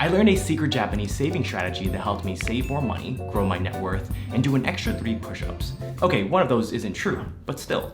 I learned a secret Japanese saving strategy that helped me save more money, grow my net worth, and do an extra 3 push-ups. Okay, one of those isn't true, but still.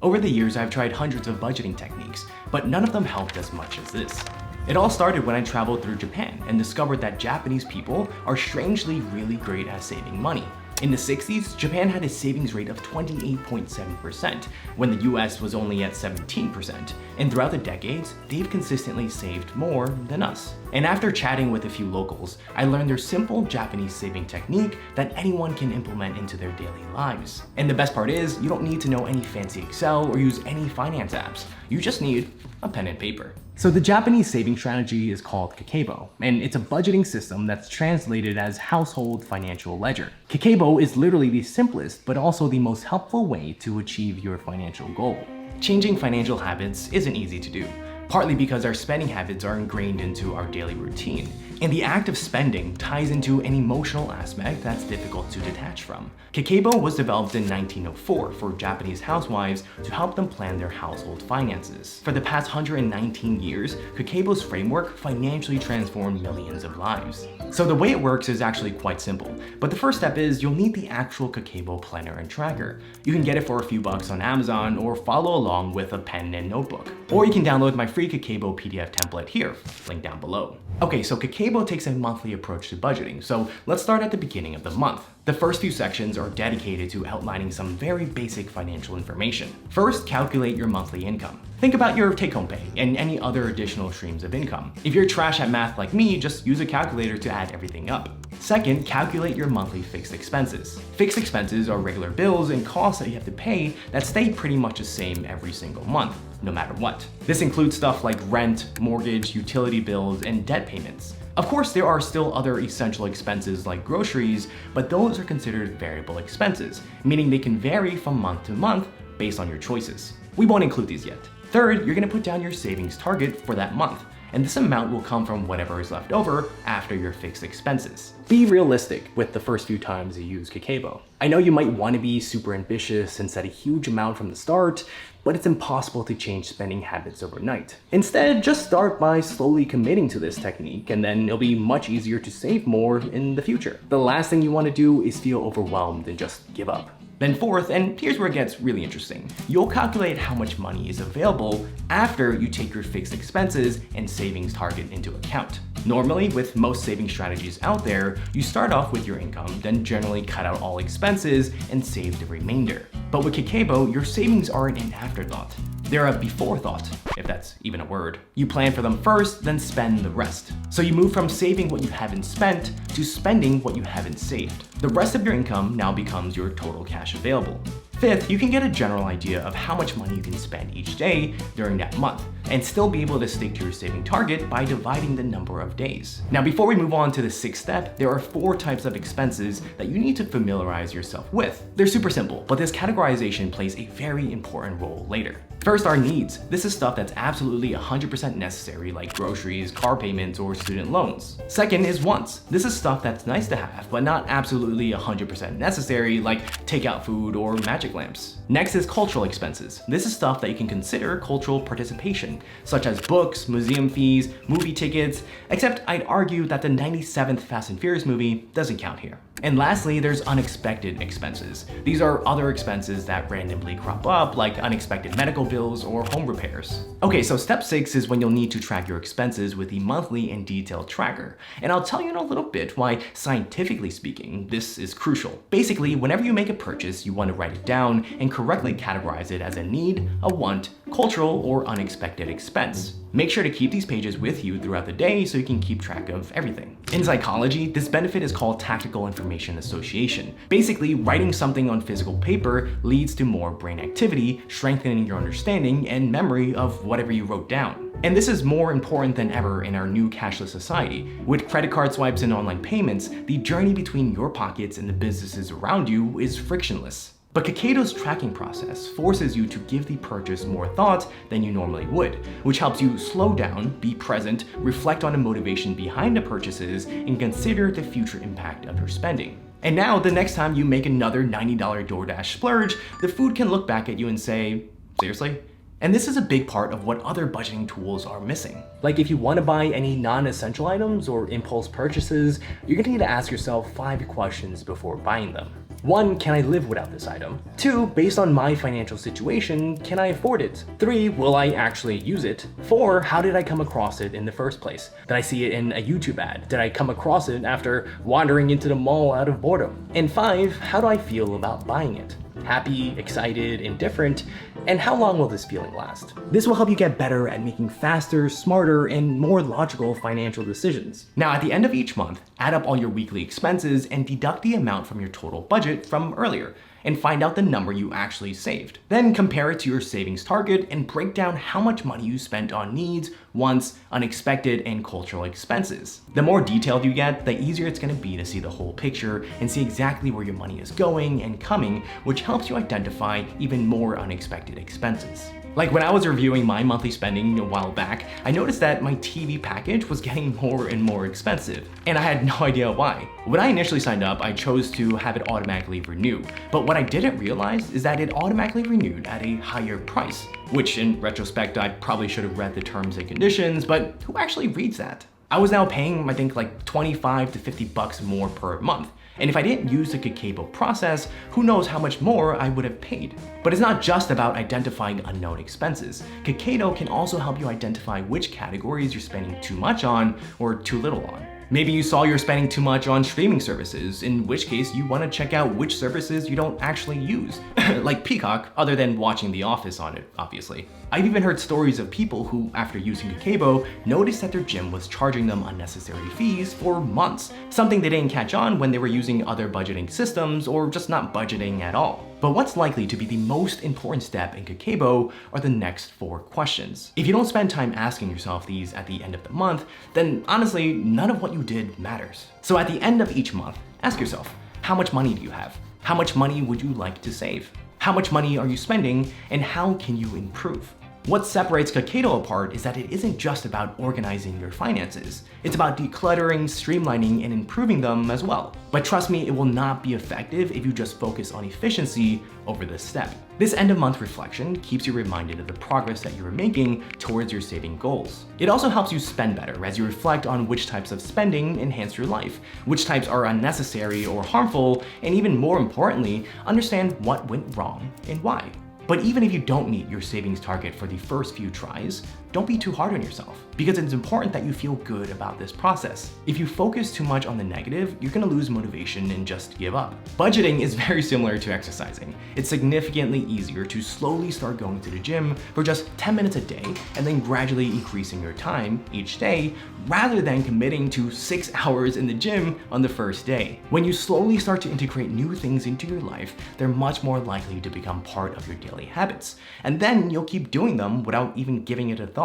Over the years, I've tried hundreds of budgeting techniques, but none of them helped as much as this. It all started when I traveled through Japan and discovered that Japanese people are strangely really great at saving money. In the 60s, Japan had a savings rate of 28.7%, when the US was only at 17%, and throughout the decades, they've consistently saved more than us. And after chatting with a few locals, I learned their simple Japanese saving technique that anyone can implement into their daily lives. And the best part is, you don't need to know any fancy Excel or use any finance apps. You just need a pen and paper. So the Japanese saving strategy is called Kakeibo, and it's a budgeting system that's translated as household financial ledger. Kakeibo is literally the simplest, but also the most helpful way to achieve your financial goal. Changing financial habits isn't easy to do, partly because our spending habits are ingrained into our daily routine, and the act of spending ties into an emotional aspect that's difficult to detach from. Kakeibo was developed in 1904 for Japanese housewives to help them plan their household finances. For the past 119 years, Kakeibo's framework financially transformed millions of lives. So the way it works is actually quite simple, but the first step is you'll need the actual Kakeibo planner and tracker. You can get it for a few bucks on Amazon or follow along with a pen and notebook. Or you can download my free Kakeibo PDF template here, link down below. Okay, so Kakeibo takes a monthly approach to budgeting, so let's start at the beginning of the month. The first few sections are dedicated to outlining some very basic financial information. First, calculate your monthly income. Think about your take-home pay and any other additional streams of income. If you're trash at math like me, just use a calculator to add everything up. Second, calculate your monthly fixed expenses. Fixed expenses are regular bills and costs that you have to pay that stay pretty much the same every single month, no matter what. This includes stuff like rent, mortgage, utility bills, and debt payments. Of course, there are still other essential expenses like groceries, but those are considered variable expenses, meaning they can vary from month to month based on your choices. We won't include these yet. Third, you're gonna put down your savings target for that month, and this amount will come from whatever is left over after your fixed expenses. Be realistic with the first few times you use Kakeibo. I know you might want to be super ambitious and set a huge amount from the start, but it's impossible to change spending habits overnight. Instead, just start by slowly committing to this technique, and then it'll be much easier to save more in the future. The last thing you want to do is feel overwhelmed and just give up. Then fourth, and here's where it gets really interesting, you'll calculate how much money is available after you take your fixed expenses and savings target into account. Normally, with most saving strategies out there, you start off with your income, then generally cut out all expenses and save the remainder. But with Kakeibo, your savings aren't an afterthought. They're a before thought, if that's even a word. You plan for them first, then spend the rest. So you move from saving what you haven't spent to spending what you haven't saved. The rest of your income now becomes your total cash available. Fifth, you can get a general idea of how much money you can spend each day during that month, and still be able to stick to your saving target by dividing the number of days. Now, before we move on to the sixth step, there are 4 types of expenses that you need to familiarize yourself with. They're super simple, but this categorization plays a very important role later. First are needs. This is stuff that's absolutely 100% necessary, like groceries, car payments, or student loans. Second is wants. This is stuff that's nice to have, but not absolutely 100% necessary, like takeout food or magic lamps. Next is cultural expenses. This is stuff that you can consider cultural participation, such as books, museum fees, movie tickets, except I'd argue that the 97th Fast and Furious movie doesn't count here. And lastly, there's unexpected expenses. These are other expenses that randomly crop up, like unexpected medical bills or home repairs. Okay, so step 6 is when you'll need to track your expenses with the monthly and detailed tracker. And I'll tell you in a little bit why, scientifically speaking, this is crucial. Basically, whenever you make a purchase, you want to write it down and correctly categorize it as a need, a want, cultural, or unexpected expense. Make sure to keep these pages with you throughout the day so you can keep track of everything. In psychology, this benefit is called tactical information association. Basically, writing something on physical paper leads to more brain activity, strengthening your understanding and memory of whatever you wrote down. And this is more important than ever in our new cashless society. With credit card swipes and online payments, the journey between your pockets and the businesses around you is frictionless. But Kakeibo's tracking process forces you to give the purchase more thought than you normally would, which helps you slow down, be present, reflect on the motivation behind the purchases, and consider the future impact of your spending. And now, the next time you make another $90 DoorDash splurge, the food can look back at you and say, seriously? And this is a big part of what other budgeting tools are missing. Like if you want to buy any non-essential items or impulse purchases, you're going to need to ask yourself 5 questions before buying them. 1, can I live without this item? 2, based on my financial situation, can I afford it? 3, will I actually use it? 4, how did I come across it in the first place? Did I see it in a YouTube ad? Did I come across it after wandering into the mall out of boredom? And 5, how do I feel about buying it? Happy, excited, indifferent, and how long will this feeling last? This will help you get better at making faster, smarter, and more logical financial decisions. Now, at the end of each month, add up all your weekly expenses and deduct the amount from your total budget from earlier, and find out the number you actually saved. Then compare it to your savings target and break down how much money you spent on needs, wants, unexpected, and cultural expenses. The more detailed you get, the easier it's gonna be to see the whole picture and see exactly where your money is going and coming, which helps you identify even more unexpected expenses. Like when I was reviewing my monthly spending a while back, I noticed that my TV package was getting more and more expensive, and I had no idea why. When I initially signed up, I chose to have it automatically renew, but what I didn't realize is that it automatically renewed at a higher price, which in retrospect, I probably should have read the terms and conditions, but who actually reads that? I was now paying, I think, like 25 to 50 bucks more per month. And if I didn't use the Kakeibo process, who knows how much more I would have paid. But it's not just about identifying unknown expenses. Kakeibo can also help you identify which categories you're spending too much on or too little on. Maybe you saw you're spending too much on streaming services, in which case you want to check out which services you don't actually use, like Peacock, other than watching The Office on it, obviously. I've even heard stories of people who, after using Kakeibo, noticed that their gym was charging them unnecessary fees for months, something they didn't catch on when they were using other budgeting systems or just not budgeting at all. But what's likely to be the most important step in Kakeibo are the next 4 questions. If you don't spend time asking yourself these at the end of the month, then honestly, none of what you did matters. So at the end of each month, ask yourself, how much money do you have? How much money would you like to save? How much money are you spending, and how can you improve? What separates Kakeibo apart is that it isn't just about organizing your finances. It's about decluttering, streamlining, and improving them as well. But trust me, it will not be effective if you just focus on efficiency over this step. This end-of-month reflection keeps you reminded of the progress that you are making towards your saving goals. It also helps you spend better as you reflect on which types of spending enhance your life, which types are unnecessary or harmful, and even more importantly, understand what went wrong and why. But even if you don't meet your savings target for the first few tries, don't be too hard on yourself, because it's important that you feel good about this process. If you focus too much on the negative, you're gonna lose motivation and just give up. Budgeting is very similar to exercising. It's significantly easier to slowly start going to the gym for just 10 minutes a day and then gradually increasing your time each day, rather than committing to 6 hours in the gym on the first day. When you slowly start to integrate new things into your life, they're much more likely to become part of your daily habits. And then you'll keep doing them without even giving it a thought.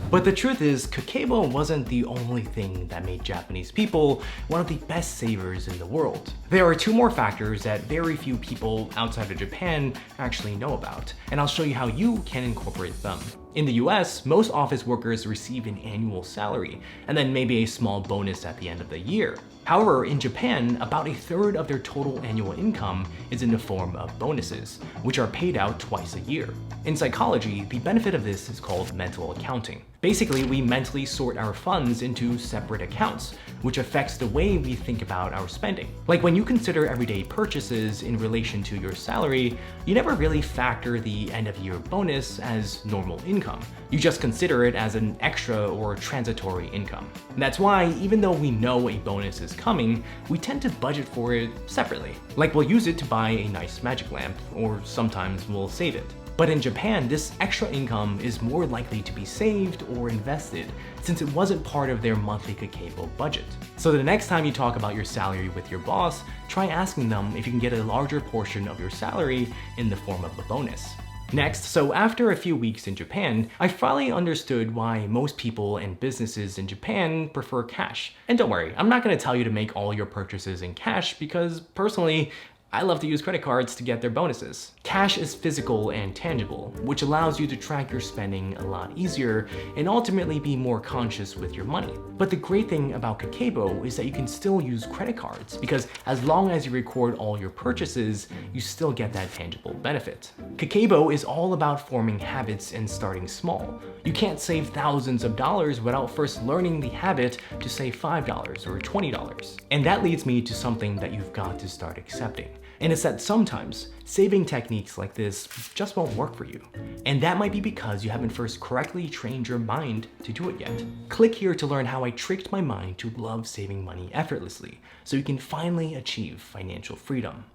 But the truth is, Kakeibo wasn't the only thing that made Japanese people one of the best savers in the world. There are 2 more factors that very few people outside of Japan actually know about, and I'll show you how you can incorporate them. In the US, most office workers receive an annual salary, and then maybe a small bonus at the end of the year. However, in Japan, about 1/3 of their total annual income is in the form of bonuses, which are paid out twice a year. In psychology, the benefit of this is called mental accounting. Basically, we mentally sort our funds into separate accounts, which affects the way we think about our spending. Like when you consider everyday purchases in relation to your salary, you never really factor the end of year bonus as normal income. You just consider it as an extra or transitory income. And that's why, even though we know a bonus is coming, we tend to budget for it separately. Like we'll use it to buy a nice magic lamp, or sometimes we'll save it. But in Japan, this extra income is more likely to be saved or invested, since it wasn't part of their monthly Kakeibo budget. So the next time you talk about your salary with your boss, try asking them if you can get a larger portion of your salary in the form of a bonus. Next, so after a few weeks in Japan, I finally understood why most people and businesses in Japan prefer cash. And don't worry, I'm not going to tell you to make all your purchases in cash, because personally, I love to use credit cards to get their bonuses. Cash is physical and tangible, which allows you to track your spending a lot easier and ultimately be more conscious with your money. But the great thing about Kakeibo is that you can still use credit cards because as long as you record all your purchases, you still get that tangible benefit. Kakeibo is all about forming habits and starting small. You can't save thousands of dollars without first learning the habit to save $5 or $20. And that leads me to something that you've got to start accepting. And it's that sometimes saving techniques like this just won't work for you. And that might be because you haven't first correctly trained your mind to do it yet. Click here to learn how I tricked my mind to love saving money effortlessly so you can finally achieve financial freedom.